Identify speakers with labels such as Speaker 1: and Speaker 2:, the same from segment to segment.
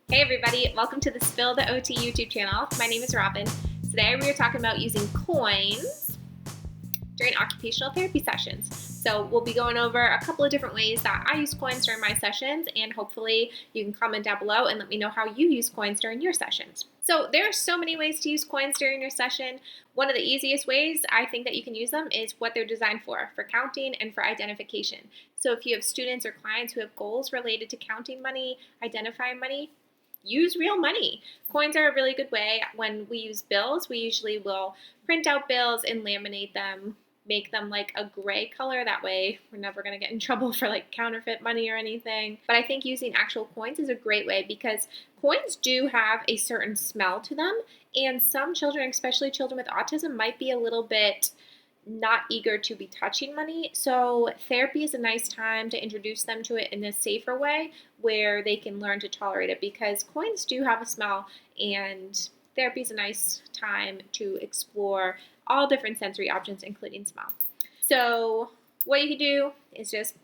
Speaker 1: Hey everybody, welcome to the Spill the OT YouTube channel. My name is Robin. Today we are talking about using coins during occupational therapy sessions. So we'll be going over a couple of different ways that I use coins during my sessions, and hopefully you can comment down below and let me know how you use coins during your sessions. So there are so many ways to use coins during your session. One of the easiest ways I think that you can use them is what they're designed for counting and for identification. So if you have students or clients who have goals related to counting money, identifying money, use real money. Coins are a really good way. When we use bills, we usually will print out bills and laminate them, make them like a gray color. That way we're never going to get in trouble for like counterfeit money or anything. But I think using actual coins is a great way because coins do have a certain smell to them, and some children, especially children with autism, might be a little bit not eager to be touching money. So therapy is a nice time to introduce them to it in a safer way where they can learn to tolerate it, because coins do have a smell, and therapy is a nice time to explore all different sensory options, including smell. So what you can do is just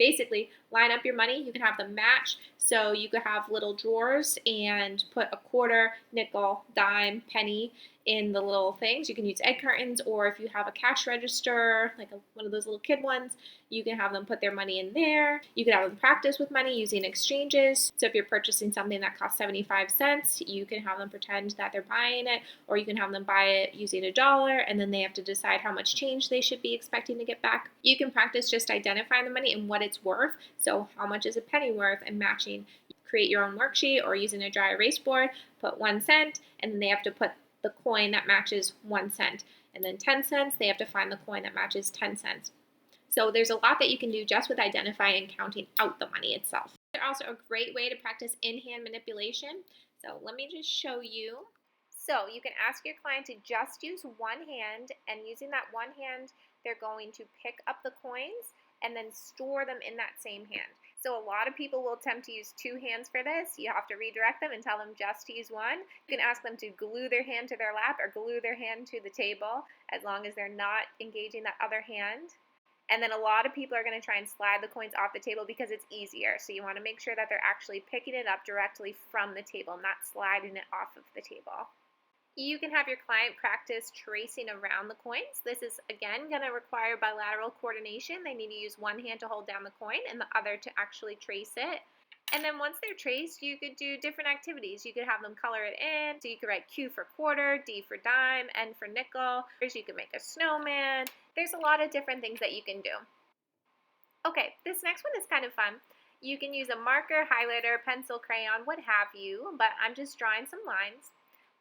Speaker 1: basically line up your money. You can have them match. So you could have little drawers and put a quarter, nickel, dime, penny in the little things. You can use egg cartons, or if you have a cash register, like one of those little kid ones, you can have them put their money in there. You can have them practice with money using exchanges. So if you're purchasing something that costs 75 cents, you can have them pretend that they're buying it, or you can have them buy it using $1, and then they have to decide how much change they should be expecting to get back. You can practice just identifying the money and what it's worth. So how much is a penny worth, and matching. You create your own worksheet, or using a dry erase board, put 1 cent, and then they have to put the coin that matches 1 cent. And then 10 cents, they have to find the coin that matches 10 cents. So there's a lot that you can do just with identifying and counting out the money itself. They're also a great way to practice in-hand manipulation. So let me just show you. So you can ask your client to just use one hand, and using that one hand, they're going to pick up the coins and then store them in that same hand. So a lot of people will attempt to use 2 hands for this. You have to redirect them and tell them just to use one. You can ask them to glue their hand to their lap or glue their hand to the table, as long as they're not engaging that other hand. And then a lot of people are going to try and slide the coins off the table because it's easier. So you want to make sure that they're actually picking it up directly from the table, not sliding it off of the table. You can have your client practice tracing around the coins. This is, again, going to require bilateral coordination. They need to use one hand to hold down the coin and the other to actually trace it. And then once they're traced, you could do different activities. You could have them color it in. So you could write Q for quarter, D for dime, N for nickel. You could make a snowman. There's a lot of different things that you can do. Okay, this next one is kind of fun. You can use a marker, highlighter, pencil, crayon, what have you, but I'm just drawing some lines.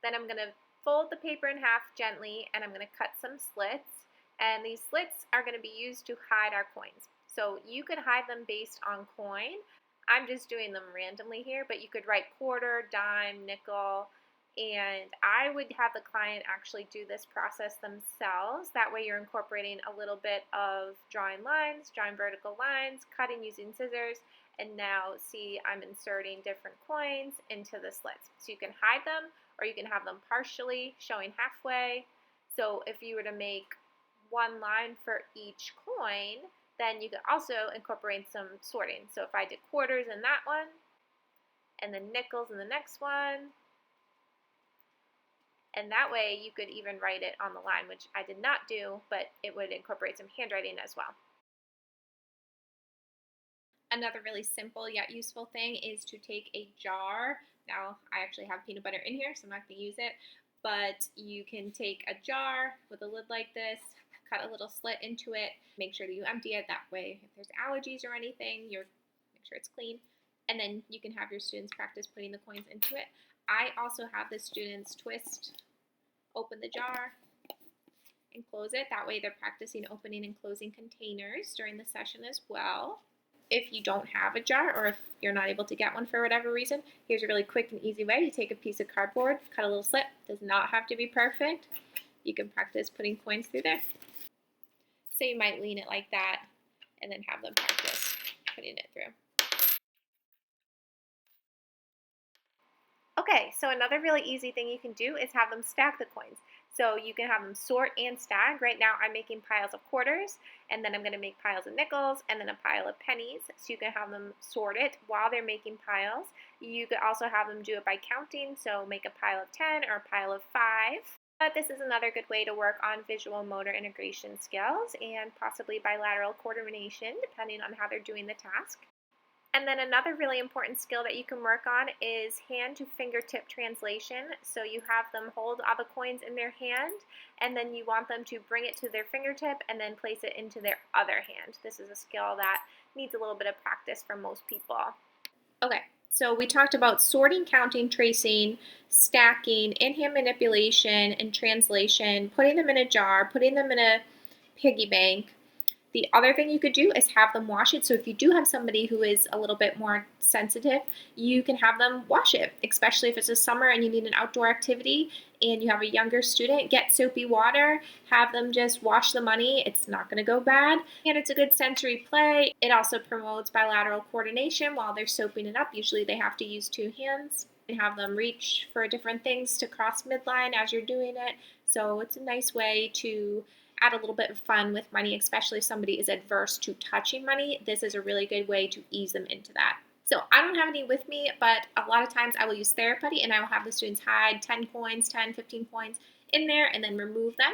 Speaker 1: Then I'm going to fold the paper in half gently, and I'm going to cut some slits. And these slits are going to be used to hide our coins. So you could hide them based on coin. I'm just doing them randomly here, but you could write quarter, dime, nickel, and I would have the client actually do this process themselves. That way you're incorporating a little bit of drawing lines, drawing vertical lines, cutting using scissors, and now see I'm inserting different coins into the slits. So you can hide them, or you can have them partially showing halfway. So if you were to make one line for each coin, then you could also incorporate some sorting. So if I did quarters in that one, and then nickels in the next one, and that way you could even write it on the line, which I did not do, but it would incorporate some handwriting as well. Another really simple yet useful thing is to take a jar. Now, I actually have peanut butter in here, so I'm not going to use it, but you can take a jar with a lid like this, cut a little slit into it, make sure that you empty it. That way, if there's allergies or anything, make sure it's clean, and then you can have your students practice putting the coins into it. I also have the students open the jar, and close it. That way they're practicing opening and closing containers during the session as well. If you don't have a jar, or if you're not able to get one for whatever reason, here's a really quick and easy way. You take a piece of cardboard, cut a little slit. Does not have to be perfect. You can practice putting coins through there. So you might lean it like that and then have them practice putting it through. Okay, so another really easy thing you can do is have them stack the coins. So you can have them sort and stack. Right now I'm making piles of quarters, and then I'm going to make piles of nickels, and then a pile of pennies. So you can have them sort it while they're making piles. You could also have them do it by counting, so make a pile of 10 or a pile of 5. But this is another good way to work on visual motor integration skills and possibly bilateral coordination, depending on how they're doing the task. And then another really important skill that you can work on is hand to fingertip translation. So you have them hold all the coins in their hand, and then you want them to bring it to their fingertip and then place it into their other hand. This is a skill that needs a little bit of practice from most people. Okay, so we talked about sorting, counting, tracing, stacking, in-hand manipulation, and translation, putting them in a jar, putting them in a piggy bank. The other thing you could do is have them wash it. So if you do have somebody who is a little bit more sensitive, you can have them wash it, especially if it's a summer and you need an outdoor activity and you have a younger student. Get soapy water, have them just wash the money. It's not going to go bad. And it's a good sensory play. It also promotes bilateral coordination while they're soaping it up. Usually they have to use 2 hands. And have them reach for different things to cross midline as you're doing it. So it's a nice way to add a little bit of fun with money, especially if somebody is adverse to touching money. This is a really good way to ease them into that. So I don't have any with me, but a lot of times I will use Theraputty and I will have the students hide 10 coins, 10, 15 coins in there and then remove them.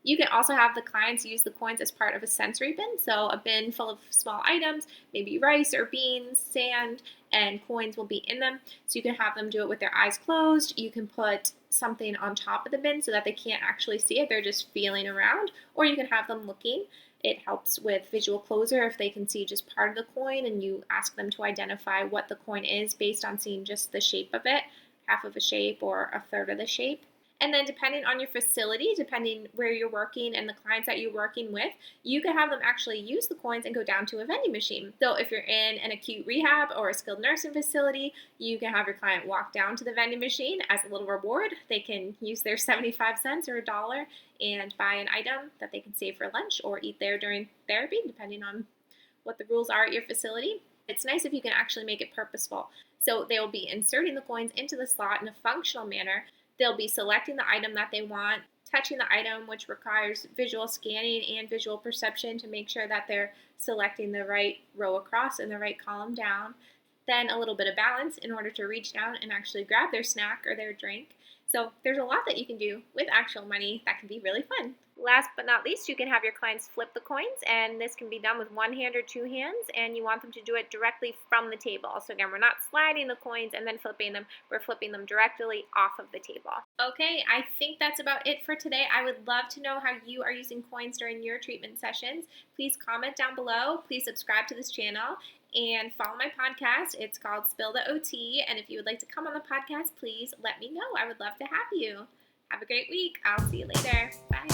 Speaker 1: You can also have the clients use the coins as part of a sensory bin, so a bin full of small items, maybe rice or beans, sand, and coins will be in them. So you can have them do it with their eyes closed. You can put something on top of the bin so that they can't actually see it, they're just feeling around, or you can have them looking. It helps with visual closure if they can see just part of the coin and you ask them to identify what the coin is based on seeing just the shape of it, half of a shape or a third of the shape. And then depending on your facility, depending where you're working and the clients that you're working with, you can have them actually use the coins and go down to a vending machine. So if you're in an acute rehab or a skilled nursing facility, you can have your client walk down to the vending machine as a little reward. They can use their 75 cents or $1 and buy an item that they can save for lunch or eat there during therapy, depending on what the rules are at your facility. It's nice if you can actually make it purposeful. So they will be inserting the coins into the slot in a functional manner. They'll be selecting the item that they want, touching the item, which requires visual scanning and visual perception to make sure that they're selecting the right row across and the right column down. Then a little bit of balance in order to reach down and actually grab their snack or their drink. So there's a lot that you can do with actual money that can be really fun. Last but not least, you can have your clients flip the coins, and this can be done with 1 hand or 2 hands, and you want them to do it directly from the table. So again, we're not sliding the coins and then flipping them, we're flipping them directly off of the table. Okay, I think that's about it for today. I would love to know how you are using coins during your treatment sessions. Please comment down below. Please subscribe to this channel and follow my podcast. It's called Spill the OT, and if you would like to come on the podcast, please let me know. I would love to have you. Have a great week. I'll see you later. Bye.